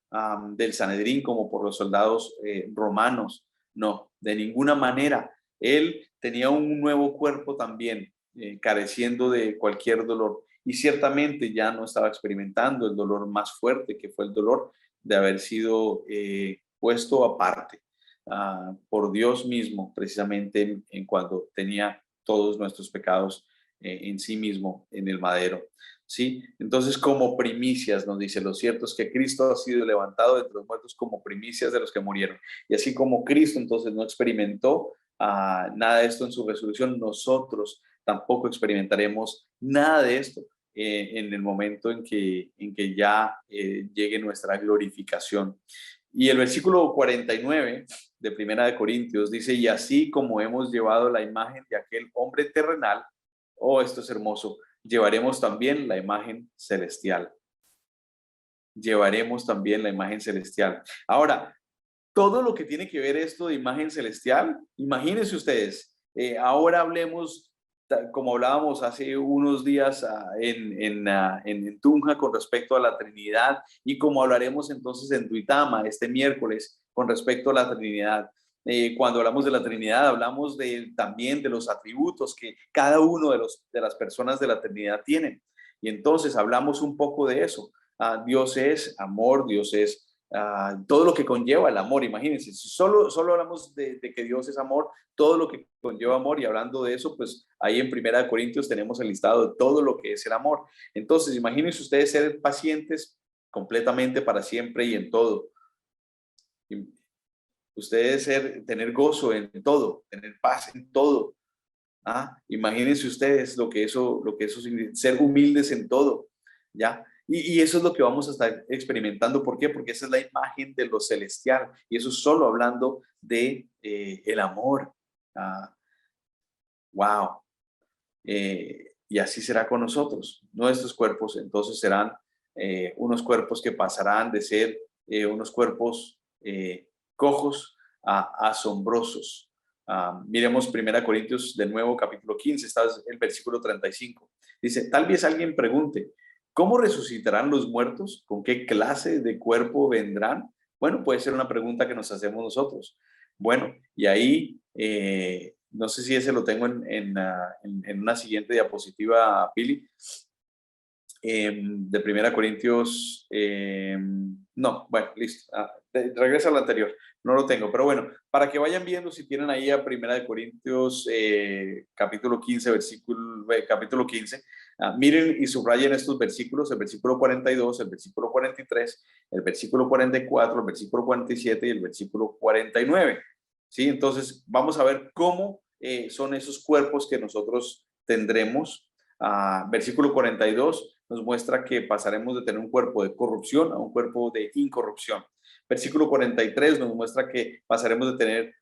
del Sanedrín como por los soldados romanos. No, de ninguna manera. Él tenía un nuevo cuerpo también, careciendo de cualquier dolor, y ciertamente ya no estaba experimentando el dolor más fuerte, que fue el dolor de haber sido puesto aparte por Dios mismo, precisamente en cuando tenía todos nuestros pecados en sí mismo en el madero. ¿Sí? Entonces, como primicias, nos dice, lo cierto es que Cristo ha sido levantado de entre los muertos como primicias de los que murieron. Y así como Cristo entonces no experimentó nada de esto en su resurrección, nosotros tampoco experimentaremos nada de esto en el momento en que ya llegue nuestra glorificación. Y el versículo 49 de Primera de Corintios dice, y así como hemos llevado la imagen de aquel hombre terrenal, oh, esto es hermoso, llevaremos también la imagen celestial. Llevaremos también la imagen celestial. Ahora, todo lo que tiene que ver esto de imagen celestial, imagínense ustedes, ahora hablemos, como hablábamos hace unos días en Tunja con respecto a la Trinidad, y como hablaremos entonces en Duitama este miércoles con respecto a la Trinidad. Cuando hablamos de la Trinidad, hablamos también de los atributos que cada uno de las personas de la Trinidad tienen. Y entonces hablamos un poco de eso. Dios es amor, Dios es todo lo que conlleva el amor. Imagínense, si solo hablamos de que Dios es amor, todo lo que conlleva amor, y hablando de eso, pues ahí en Primera de Corintios tenemos el listado de todo lo que es el amor. Entonces, imagínense ustedes ser pacientes completamente para siempre y en todo. Ustedes tener gozo en todo, tener paz en todo. Imagínense ustedes lo que eso significa, ser humildes en todo, ¿ya? Y eso es lo que vamos a estar experimentando. ¿Por qué? Porque esa es la imagen de lo celestial, y eso solo hablando de el amor. Wow. Y así será con nosotros. Nuestros cuerpos entonces serán unos cuerpos que pasarán de ser unos cuerpos cojos a asombrosos. Miremos 1 Corintios de nuevo, capítulo 15, está el versículo 35. Dice, tal vez alguien pregunte, ¿cómo resucitarán los muertos? ¿Con qué clase de cuerpo vendrán? Bueno, puede ser una pregunta que nos hacemos nosotros. Bueno, y ahí no sé si ese lo tengo en una siguiente diapositiva, Pili, de 1 Corintios. No, bueno, listo. Regresa al anterior. No lo tengo, pero bueno, para que vayan viendo, si tienen ahí a 1 Corintios capítulo 15, capítulo 15, miren y subrayen estos versículos, el versículo 42, el versículo 43, el versículo 44, el versículo 47 y el versículo 49. ¿Sí? Entonces, vamos a ver cómo son esos cuerpos que nosotros tendremos. Versículo 42 nos muestra que pasaremos de tener un cuerpo de corrupción a un cuerpo de incorrupción. Versículo 43 nos muestra que pasaremos de tener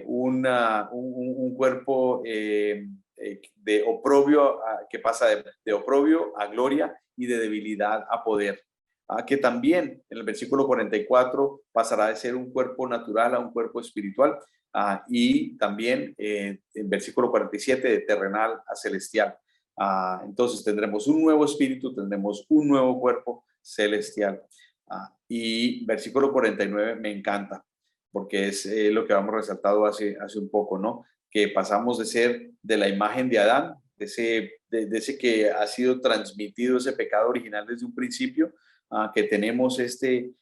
un cuerpo de oprobio, que pasa de oprobio a gloria y de debilidad a poder. Que también en el versículo 44 pasará de ser un cuerpo natural a un cuerpo espiritual, y también en versículo 47 de terrenal a celestial. Entonces tendremos un nuevo espíritu, tendremos un nuevo cuerpo celestial. Y versículo 49 me encanta, porque es lo que habíamos resaltado hace un poco, ¿no? Que pasamos de ser de la imagen de Adán, de ese que ha sido transmitido ese pecado original desde un principio, que tenemos este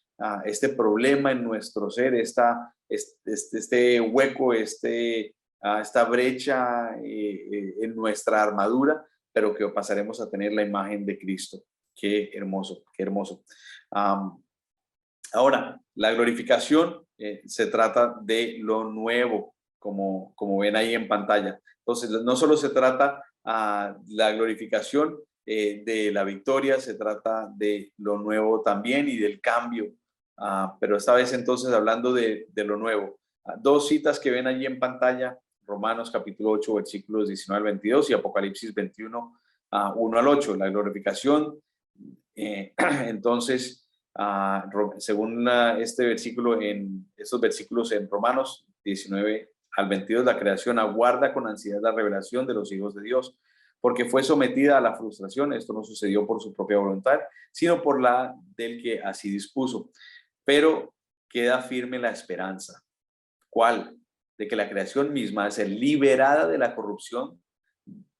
problema en nuestro ser, este hueco, esta brecha en nuestra armadura, pero que pasaremos a tener la imagen de Cristo. Qué hermoso, qué hermoso. Ahora, la glorificación se trata de lo nuevo, como ven ahí en pantalla. Entonces, no solo se trata la glorificación de la victoria, se trata de lo nuevo también y del cambio. Pero esta vez entonces hablando de lo nuevo. Dos citas que ven allí en pantalla, Romanos capítulo 8, versículos 19 al 22 y Apocalipsis 21, 1 al 8, la glorificación. Entonces, según este versículo, en estos versículos en Romanos 19 al 22, la creación aguarda con ansiedad la revelación de los hijos de Dios, porque fue sometida a la frustración. Esto no sucedió por su propia voluntad, sino por la del que así dispuso. Pero queda firme la esperanza. ¿Cuál? De que la creación misma es liberada de la corrupción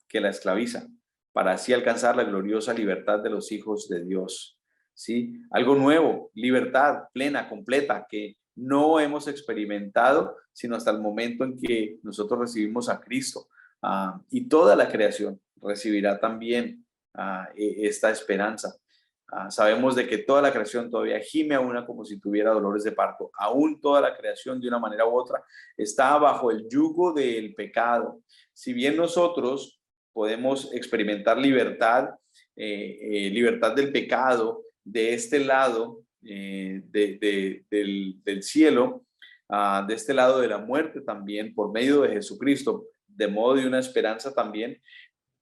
que la esclaviza, para así alcanzar la gloriosa libertad de los hijos de Dios. ¿Sí? Algo nuevo, libertad plena, completa, que no hemos experimentado sino hasta el momento en que nosotros recibimos a Cristo. Y toda la creación recibirá también esta esperanza. Sabemos de que toda la creación todavía gime a una como si tuviera dolores de parto. Aún toda la creación, de una manera u otra, está bajo el yugo del pecado. Si bien nosotros podemos experimentar libertad, libertad del pecado de este lado del cielo, de este lado de la muerte también, por medio de Jesucristo, de modo de una esperanza también,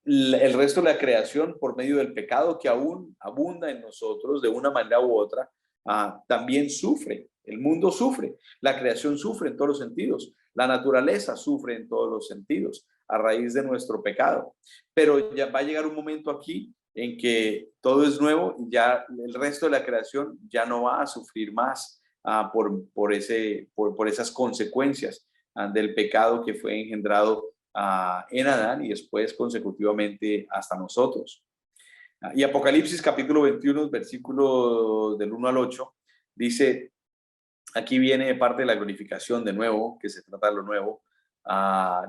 el resto de la creación, por medio del pecado que aún abunda en nosotros de una manera u otra, también sufre. El mundo sufre, la creación sufre en todos los sentidos, la naturaleza sufre en todos los sentidos a raíz de nuestro pecado. Pero ya va a llegar un momento aquí en que todo es nuevo y ya el resto de la creación ya no va a sufrir más por esas consecuencias del pecado que fue engendrado en Adán y después consecutivamente hasta nosotros. Y Apocalipsis capítulo 21, versículo del 1 al 8, dice, aquí viene parte de la glorificación de nuevo, que se trata de lo nuevo.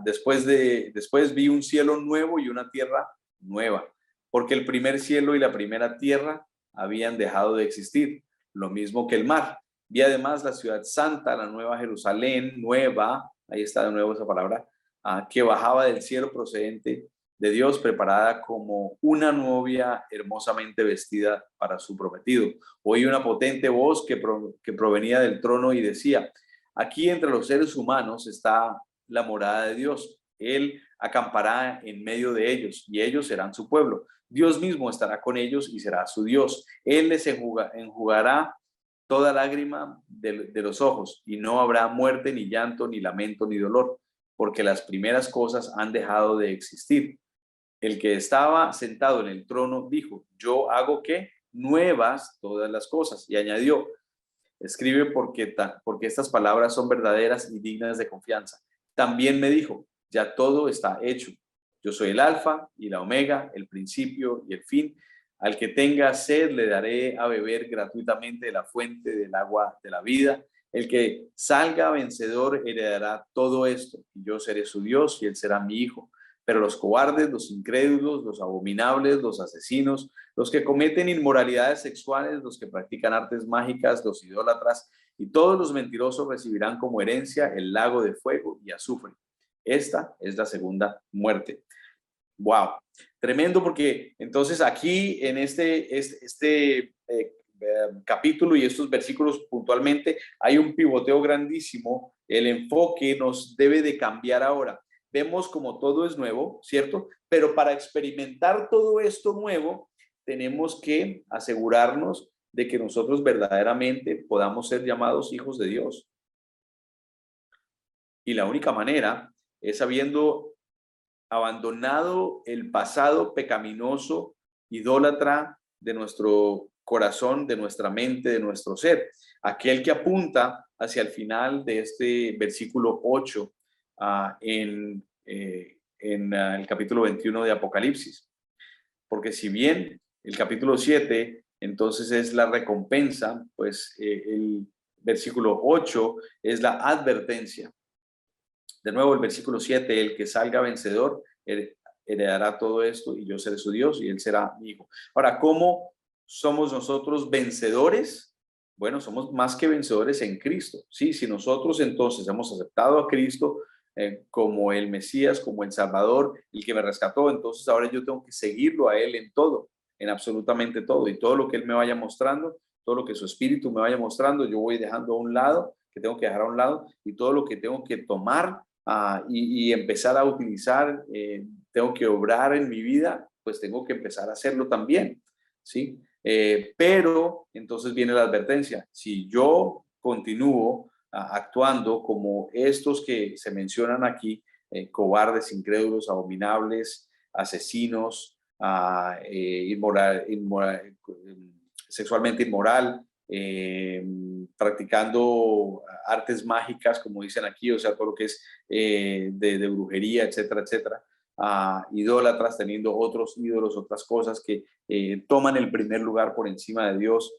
Después vi un cielo nuevo y una tierra nueva, porque el primer cielo y la primera tierra habían dejado de existir, lo mismo que el mar. Vi además la ciudad santa, la nueva Jerusalén, nueva, ahí está de nuevo esa palabra, que bajaba del cielo procedente de Dios, preparada como una novia hermosamente vestida para su prometido. Oí una potente voz que provenía del trono y decía, aquí entre los seres humanos está la morada de Dios. Él acampará en medio de ellos y ellos serán su pueblo. Dios mismo estará con ellos y será su Dios. Él les enjugará toda lágrima de los ojos y no habrá muerte, ni llanto, ni lamento, ni dolor, porque las primeras cosas han dejado de existir. El que estaba sentado en el trono dijo, yo hago que nuevas todas las cosas. Y añadió, escribe porque estas palabras son verdaderas y dignas de confianza. También me dijo, ya todo está hecho. Yo soy el alfa y la omega, el principio y el fin. Al que tenga sed le daré a beber gratuitamente de la fuente del agua de la vida. El que salga vencedor heredará todo esto, y yo seré su Dios y él será mi hijo. Pero los cobardes, los incrédulos, los abominables, los asesinos, los que cometen inmoralidades sexuales, los que practican artes mágicas, los idólatras y todos los mentirosos recibirán como herencia el lago de fuego y azufre. Esta es la segunda muerte. Wow, tremendo, porque entonces aquí en este capítulo y estos versículos puntualmente hay un pivoteo grandísimo. El enfoque nos debe de cambiar ahora. Vemos como todo es nuevo, ¿cierto? Pero para experimentar todo esto nuevo, tenemos que asegurarnos de que nosotros verdaderamente podamos ser llamados hijos de Dios. Y la única manera es habiendo abandonado el pasado pecaminoso, idólatra de nuestro corazón, de nuestra mente, de nuestro ser. Aquel que apunta hacia el final de este versículo 8 en el capítulo 21 de Apocalipsis. Porque si bien el capítulo 7 entonces es la recompensa, pues el versículo 8 es la advertencia. De nuevo, el versículo 7, el que salga vencedor heredará todo esto y yo seré su Dios y él será mi hijo. Ahora, ¿cómo somos nosotros vencedores? Bueno, somos más que vencedores en Cristo. Sí, si nosotros entonces hemos aceptado a Cristo, como el Mesías, como el Salvador, el que me rescató. Entonces ahora yo tengo que seguirlo a Él en todo, en absolutamente todo. Y todo lo que Él me vaya mostrando, todo lo que su espíritu me vaya mostrando, yo voy dejando a un lado, que tengo que dejar a un lado, y todo lo que tengo que tomar y empezar a utilizar, tengo que obrar en mi vida, pues tengo que empezar a hacerlo también, ¿sí? Pero entonces viene la advertencia: si yo continúo actuando como estos que se mencionan aquí, cobardes, incrédulos, abominables, asesinos, sexualmente inmoral, practicando artes mágicas, como dicen aquí, o sea, todo lo que es de brujería, etcétera, etcétera, idólatras, teniendo otros ídolos, otras cosas que toman el primer lugar por encima de Dios.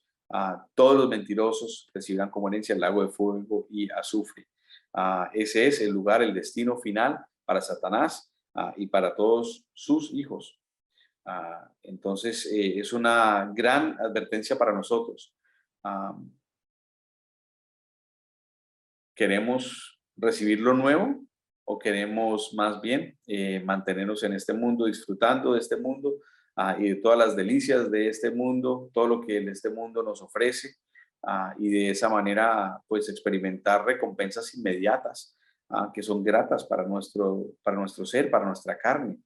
Todos los mentirosos recibirán como herencia el lago de fuego y azufre. Ese es el lugar, el destino final para Satanás y para todos sus hijos. Entonces, es una gran advertencia para nosotros. ¿Queremos recibir lo nuevo o queremos más bien mantenernos en este mundo, disfrutando de este mundo y de todas las delicias de este mundo, todo lo que este mundo nos ofrece, y de esa manera pues experimentar recompensas inmediatas que son gratas para nuestro ser, para nuestra carne?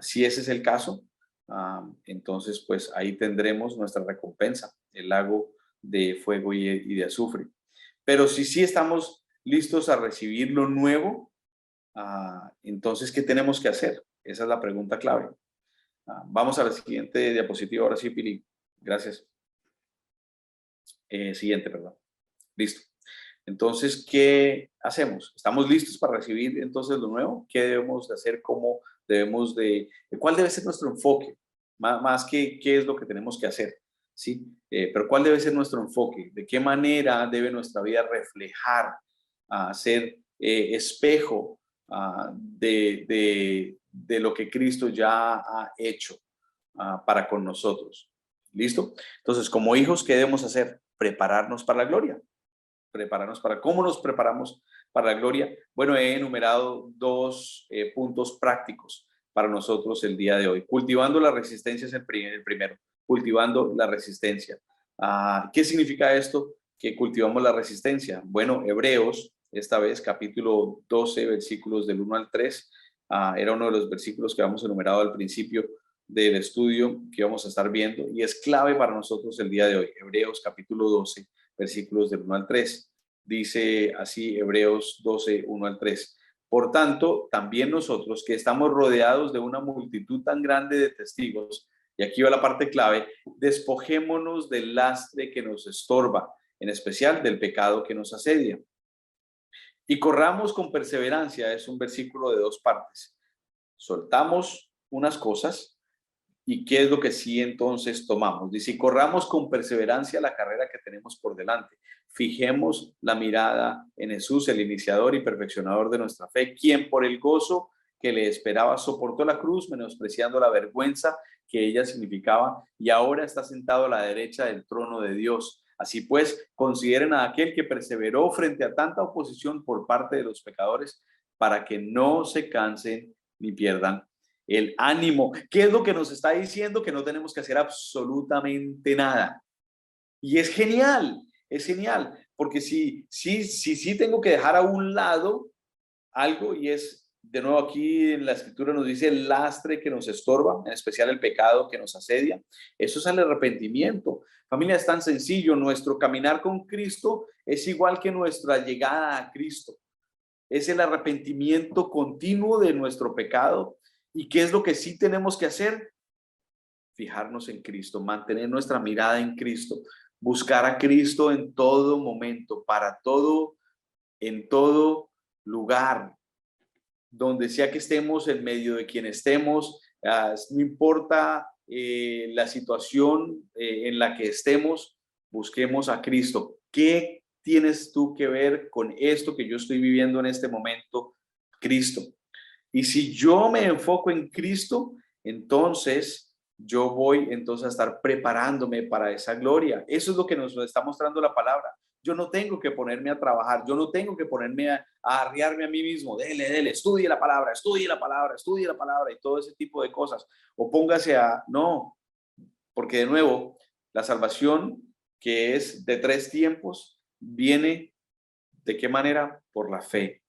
Si ese es el caso, entonces pues ahí tendremos nuestra recompensa, el lago de fuego y de azufre. Pero si sí estamos listos a recibir lo nuevo, entonces, ¿qué tenemos que hacer? Esa es la pregunta clave. Vamos a la siguiente diapositiva. Ahora sí, Pili. Gracias. Siguiente, perdón. Listo. Entonces, ¿qué hacemos? ¿Estamos listos para recibir entonces lo nuevo? ¿Qué debemos de hacer? ¿Cómo debemos cuál debe ser nuestro enfoque? Más que qué es lo que tenemos que hacer, ¿sí? Pero ¿cuál debe ser nuestro enfoque? ¿De qué manera debe nuestra vida reflejar, ser espejo de lo que Cristo ya ha hecho para con nosotros? ¿Listo? Entonces, como hijos, ¿qué debemos hacer? Prepararnos para la gloria. ¿Cómo nos preparamos para la gloria? Bueno, he enumerado dos puntos prácticos para nosotros el día de hoy. Cultivando la resistencia es el primero, cultivando la resistencia. ¿Qué significa esto? Que cultivamos la resistencia. Bueno, Hebreos, esta vez capítulo 12, versículos del 1 al 3, era uno de los versículos que habíamos enumerado al principio del estudio que vamos a estar viendo, y es clave para nosotros el día de hoy. Hebreos capítulo 12, versículos del 1 al 3. Dice así Hebreos 12, 1 al 3. Por tanto, también nosotros, que estamos rodeados de una multitud tan grande de testigos, y aquí va la parte clave: despojémonos del lastre que nos estorba, en especial del pecado que nos asedia, y corramos con perseverancia. Es un versículo de dos partes. Soltamos unas cosas, ¿y qué es lo que sí entonces tomamos? Dice: corramos con perseverancia la carrera que tenemos por delante. Fijemos la mirada en Jesús, el iniciador y perfeccionador de nuestra fe, quien por el gozo que le esperaba soportó la cruz, menospreciando la vergüenza que ella significaba, y ahora está sentado a la derecha del trono de Dios. Así pues, consideren a aquel que perseveró frente a tanta oposición por parte de los pecadores, para que no se cansen ni pierdan el ánimo. ¿Qué es lo que nos está diciendo? Que no tenemos que hacer absolutamente nada. Y es genial, porque sí tengo que dejar a un lado algo, y es, de nuevo, aquí en la escritura nos dice el lastre que nos estorba, en especial el pecado que nos asedia. Eso es el arrepentimiento. Familia, es tan sencillo. Nuestro caminar con Cristo es igual que nuestra llegada a Cristo. Es el arrepentimiento continuo de nuestro pecado. ¿Y qué es lo que sí tenemos que hacer? Fijarnos en Cristo, mantener nuestra mirada en Cristo, buscar a Cristo en todo momento, para todo, en todo lugar, donde sea que estemos, en medio de quien estemos, no importa la situación en la que estemos, busquemos a Cristo. ¿Qué tienes tú que ver con esto que yo estoy viviendo en este momento? Cristo. Y si yo me enfoco en Cristo, entonces yo voy entonces a estar preparándome para esa gloria. Eso es lo que nos está mostrando la palabra. yo no tengo que ponerme a trabajar, yo no tengo que ponerme a arriarme a mí mismo, dele, estudie la palabra, estudie la palabra, estudie la palabra y todo ese tipo de cosas. O póngase a, no, porque de nuevo, la salvación que es de 3 tiempos viene ¿de qué manera? Por la fe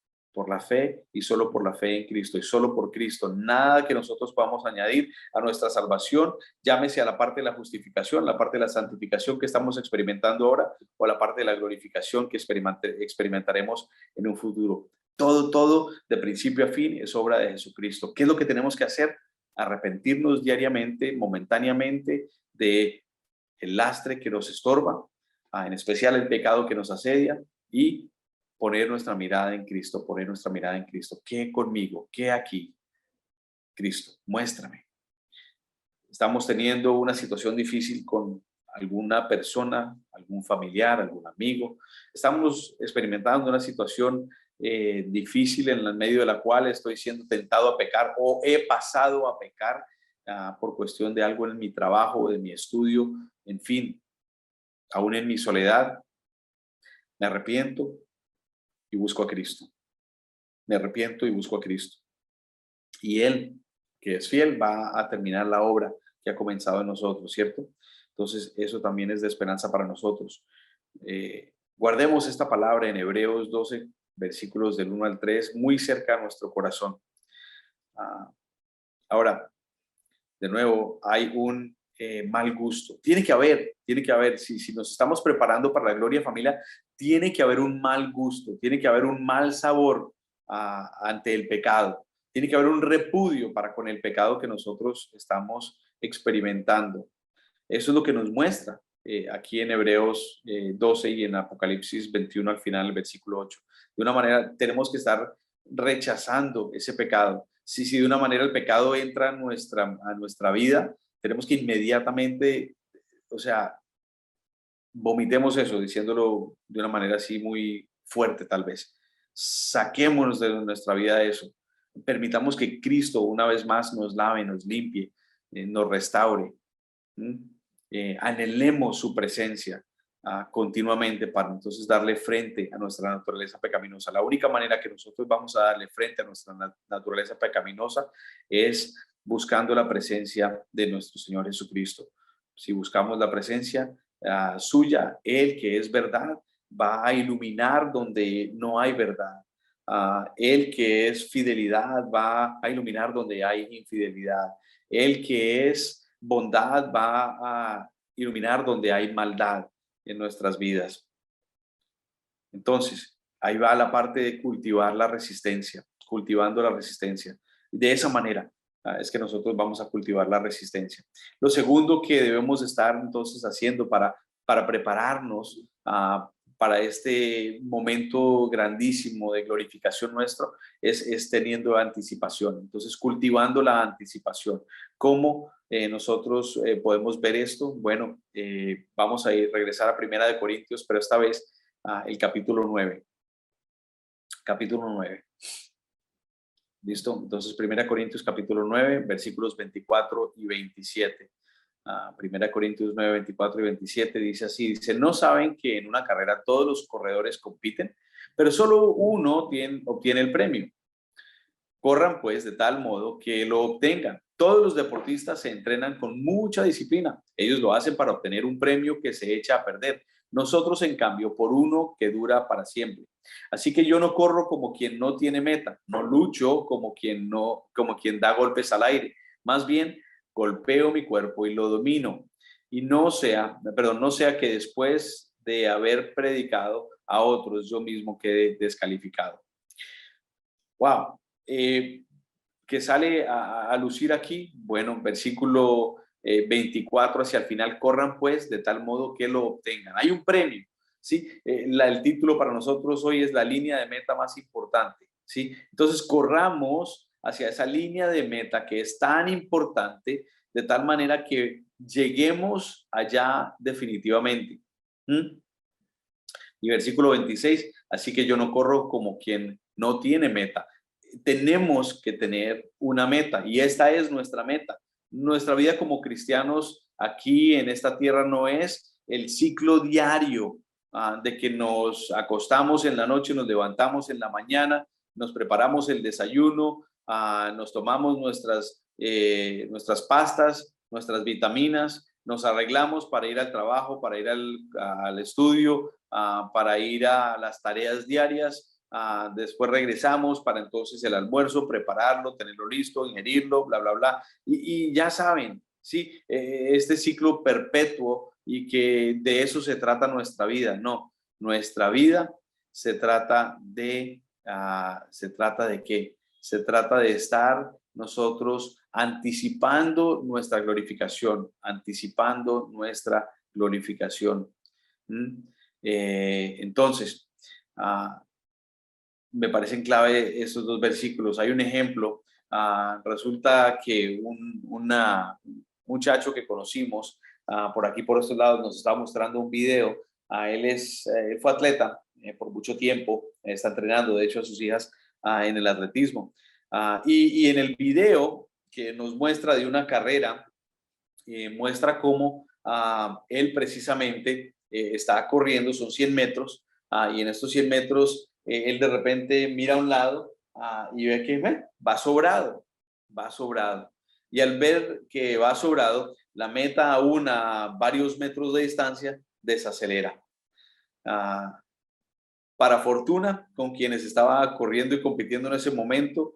y solo por la fe en Cristo y solo por Cristo. Nada que nosotros podamos añadir a nuestra salvación, llámese a la parte de la justificación, la parte de la santificación que estamos experimentando ahora o la parte de la glorificación que experimentaremos en un futuro. Todo de principio a fin es obra de Jesucristo. ¿Qué es lo que tenemos que hacer? Arrepentirnos diariamente, momentáneamente, de el lastre que nos estorba, en especial el pecado que nos asedia, y poner nuestra mirada en Cristo, poner nuestra mirada en Cristo. ¿Qué conmigo? ¿Qué aquí? Cristo, muéstrame. Estamos teniendo una situación difícil con alguna persona, algún familiar, algún amigo. Estamos experimentando una situación difícil en el medio de la cual estoy siendo tentado a pecar o he pasado a pecar por cuestión de algo en mi trabajo, de mi estudio, en fin, aún en mi soledad. Me arrepiento y busco a Cristo. Me arrepiento y busco a Cristo. Y Él, que es fiel, va a terminar la obra que ha comenzado en nosotros, ¿cierto? Entonces, eso también es de esperanza para nosotros. Guardemos esta palabra en Hebreos 12, versículos del 1 al 3, muy cerca a nuestro corazón. Ahora, de nuevo, hay un mal gusto. Tiene que haber, si nos estamos preparando para la gloria familia, tiene que haber un mal gusto, tiene que haber un mal sabor ante el pecado. Tiene que haber un repudio para con el pecado que nosotros estamos experimentando. Eso es lo que nos muestra aquí en Hebreos 12 y en Apocalipsis 21 al final, el versículo 8. De una manera, tenemos que estar rechazando ese pecado. Si de una manera el pecado entra a nuestra vida, tenemos que inmediatamente, o sea, vomitemos eso, diciéndolo de una manera así muy fuerte tal vez. Saquémonos de nuestra vida eso. Permitamos que Cristo una vez más nos lave, nos limpie, nos restaure. Anhelemos su presencia continuamente para entonces darle frente a nuestra naturaleza pecaminosa. La única manera que nosotros vamos a darle frente a nuestra naturaleza pecaminosa es buscando la presencia de nuestro Señor Jesucristo. Si buscamos la presencia suya, Él que es verdad, va a iluminar donde no hay verdad. Él que es fidelidad va a iluminar donde hay infidelidad. Él que es bondad va a iluminar donde hay maldad en nuestras vidas. Entonces, ahí va la parte de cultivar la resistencia, cultivando la resistencia. De esa manera es que nosotros vamos a cultivar la resistencia. Lo segundo que debemos estar entonces haciendo para prepararnos para este momento grandísimo de glorificación nuestro es teniendo anticipación. Entonces, cultivando la anticipación. ¿Cómo nosotros podemos ver esto? Bueno, vamos a regresar a Primera de Corintios, pero esta vez el capítulo 9. Capítulo 9. ¿Listo? Entonces, 1 Corintios capítulo 9, versículos 24 y 27. 1 Corintios 9, 24 y 27 dice así, dice, ¿no saben que en una carrera todos los corredores compiten, pero solo uno obtiene el premio? Corran pues de tal modo que lo obtengan. Todos los deportistas se entrenan con mucha disciplina. Ellos lo hacen para obtener un premio que se echa a perder. Nosotros, en cambio, por uno que dura para siempre. Así que yo no corro como quien no tiene meta, no lucho como quien da golpes al aire. Más bien, golpeo mi cuerpo y lo domino. Y no sea que después de haber predicado a otros, yo mismo quede descalificado. Wow. Que sale a lucir aquí, bueno, versículo 24 hacia el final, corran pues de tal modo que lo obtengan. Hay un premio, ¿sí? El título para nosotros hoy es la línea de meta más importante, ¿sí? Entonces corramos hacia esa línea de meta que es tan importante, de tal manera que lleguemos allá definitivamente. Y versículo 26, así que yo no corro como quien no tiene meta. Tenemos que tener una meta y esta es nuestra meta. Nuestra vida como cristianos aquí en esta tierra no es el ciclo diario de que nos acostamos en la noche, nos levantamos en la mañana, nos preparamos el desayuno, nos tomamos nuestras pastas, nuestras vitaminas, nos arreglamos para ir al trabajo, para ir al estudio, para ir a las tareas diarias. Después regresamos para entonces el almuerzo, prepararlo, tenerlo listo, ingerirlo, bla, bla, bla. Y ya saben, ¿sí? Este ciclo perpetuo y que de eso se trata nuestra vida. No, nuestra vida se trata ¿se trata de qué? Se trata de estar nosotros anticipando nuestra glorificación, anticipando nuestra glorificación. Entonces, me parecen clave esos dos versículos. Hay un ejemplo. Resulta que un muchacho que conocimos por aquí, por estos lados, nos estaba mostrando un video. Él fue atleta por mucho tiempo, está entrenando, de hecho, a sus hijas en el atletismo. Y en el video que nos muestra de una carrera, muestra cómo él precisamente está corriendo, son 100 metros, y en estos 100 metros él de repente mira a un lado y ve que va sobrado, va sobrado. Y al ver que va sobrado, la meta aún a varios metros de distancia desacelera. Para fortuna, con quienes estaba corriendo y compitiendo en ese momento,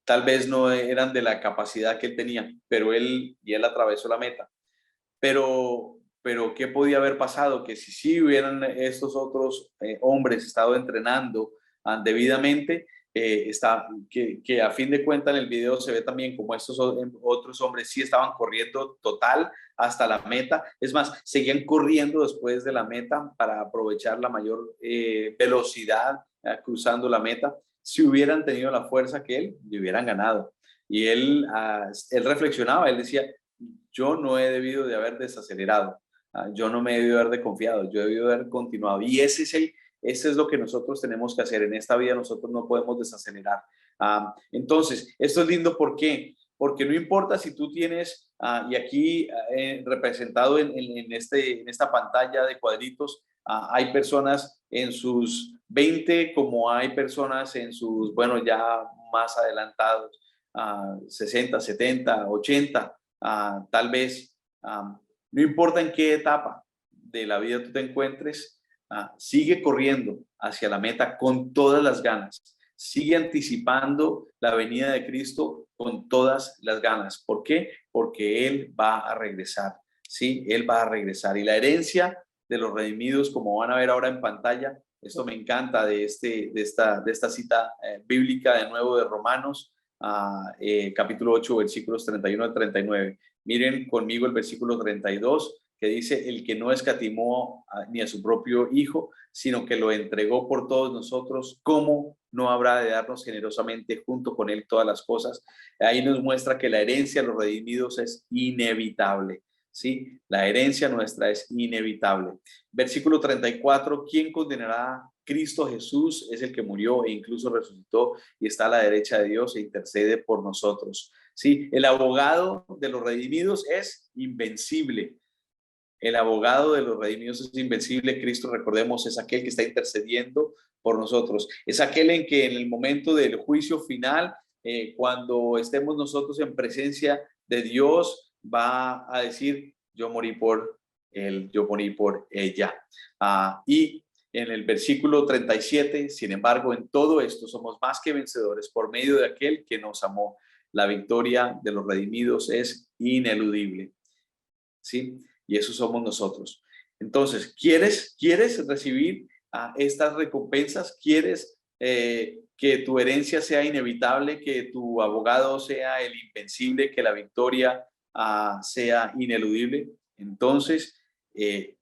tal vez no eran de la capacidad que él tenía, pero él atravesó la meta. Pero ¿qué podía haber pasado? Que si sí hubieran estos otros hombres estado entrenando debidamente, que a fin de cuentas en el video se ve también como estos otros hombres sí estaban corriendo total hasta la meta. Es más, seguían corriendo después de la meta para aprovechar la mayor velocidad cruzando la meta. Si hubieran tenido la fuerza que él, le hubieran ganado. Y él reflexionaba, él decía, yo no he debido de haber desacelerado, yo no me he debido de haber desconfiado, yo he debido de haber continuado. Y ese es lo que nosotros tenemos que hacer. En esta vida nosotros no podemos desacelerar. Entonces, esto es lindo. ¿Por qué? Porque no importa si tú tienes, y aquí representado en esta pantalla de cuadritos, hay personas en sus 20 como hay personas en sus, bueno, ya más adelantados, 60, 70, 80. Tal vez, no importa en qué etapa de la vida tú te encuentres, sigue corriendo hacia la meta con todas las ganas. Sigue anticipando la venida de Cristo con todas las ganas. ¿Por qué? Porque Él va a regresar. Sí, Él va a regresar. Y la herencia de los redimidos, como van a ver ahora en pantalla, esto me encanta de esta cita bíblica de nuevo de Romanos, capítulo 8, versículos 31 al 39. Miren conmigo el versículo 32, que dice: el que no escatimó ni a su propio hijo, sino que lo entregó por todos nosotros, ¿cómo no habrá de darnos generosamente junto con él todas las cosas? Ahí nos muestra que la herencia de los redimidos es inevitable. ¿Sí? La herencia nuestra es inevitable. Versículo 34, ¿quién condenará? Cristo Jesús es el que murió e incluso resucitó y está a la derecha de Dios e intercede por nosotros. Sí, el abogado de los redimidos es invencible. El abogado de los redimidos es invencible. Cristo, recordemos, es aquel que está intercediendo por nosotros. Es aquel en que en el momento del juicio final, cuando estemos nosotros en presencia de Dios, va a decir: yo morí por él, yo morí por ella. Y en el versículo 37, sin embargo, en todo esto somos más que vencedores por medio de aquel que nos amó. La victoria de los redimidos es ineludible. ¿Sí? Y eso somos nosotros. Entonces, ¿quieres recibir estas recompensas? ¿Quieres que tu herencia sea inevitable, que tu abogado sea el invencible, que la victoria sea ineludible? Entonces,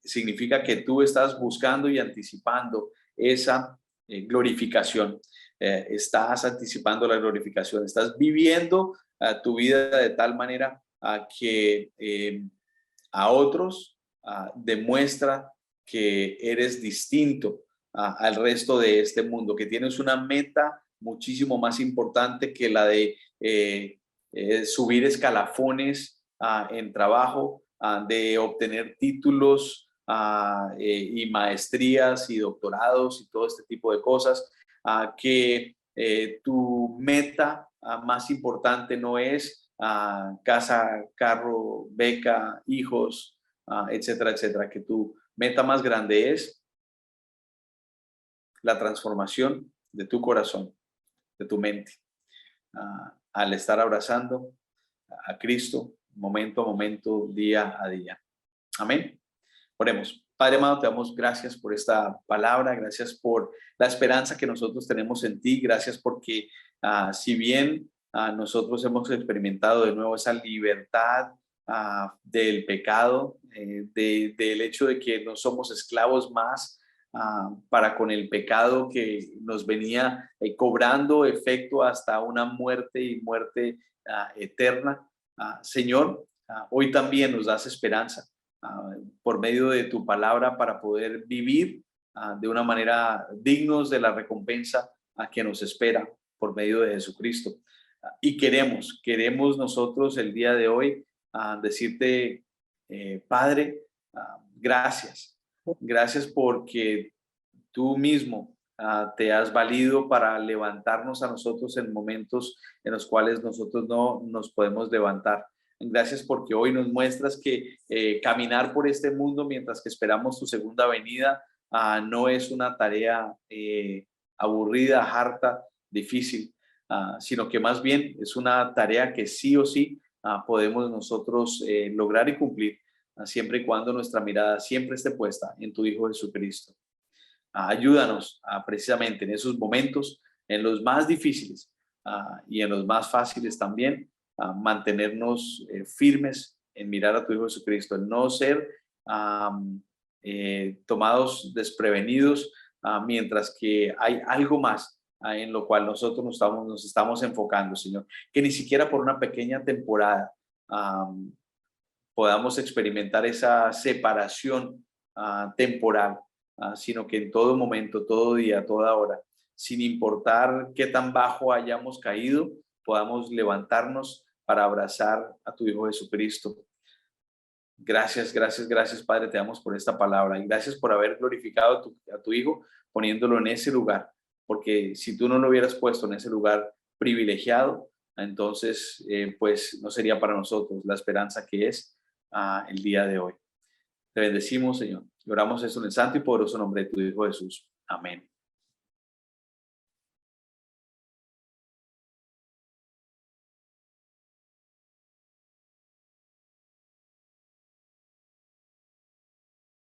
significa que tú estás buscando y anticipando esa glorificación. Estás anticipando la glorificación. Estás viviendo tu vida de tal manera que a otros demuestra que eres distinto al resto de este mundo, que tienes una meta muchísimo más importante que la de subir escalafones en trabajo, de obtener títulos y maestrías y doctorados y todo este tipo de cosas, que tu meta más importante no es casa, carro, beca, hijos, etcétera, etcétera, que tu meta más grande es la transformación de tu corazón, de tu mente, al estar abrazando a Cristo momento a momento, día a día. Amén. Oremos. Padre amado, te damos gracias por esta palabra, gracias por la esperanza que nosotros tenemos en ti, gracias porque si bien nosotros hemos experimentado de nuevo esa libertad del pecado, del hecho de que no somos esclavos más para con el pecado que nos venía cobrando efecto hasta una muerte y muerte eterna. Señor, hoy también nos das esperanza por medio de tu palabra para poder vivir de una manera dignos de la recompensa que nos espera por medio de Jesucristo. Y queremos nosotros el día de hoy decirte, Padre, gracias. Gracias porque tú mismo te has valido para levantarnos a nosotros en momentos en los cuales nosotros no nos podemos levantar. Gracias porque hoy nos muestras que caminar por este mundo mientras que esperamos tu segunda venida no es una tarea aburrida, harta, difícil, sino que más bien es una tarea que sí o sí podemos nosotros lograr y cumplir siempre y cuando nuestra mirada siempre esté puesta en tu Hijo Jesucristo. Ayúdanos precisamente en esos momentos, en los más difíciles y en los más fáciles también, mantenernos firmes en mirar a tu Hijo Jesucristo, en no ser tomados desprevenidos mientras que hay algo más en lo cual nosotros nos estamos enfocando, Señor, que ni siquiera por una pequeña temporada podamos experimentar esa separación temporal, sino que en todo momento, todo día, toda hora, sin importar qué tan bajo hayamos caído, podamos levantarnos para abrazar a tu Hijo Jesucristo. Gracias, gracias, gracias, Padre, te damos por esta palabra y gracias por haber glorificado a tu Hijo poniéndolo en ese lugar, porque si tú no lo hubieras puesto en ese lugar privilegiado, entonces pues no sería para nosotros la esperanza que es el día de hoy. Te bendecimos, Señor. Y oramos esto en el santo y poderoso nombre de tu Hijo Jesús. Amén.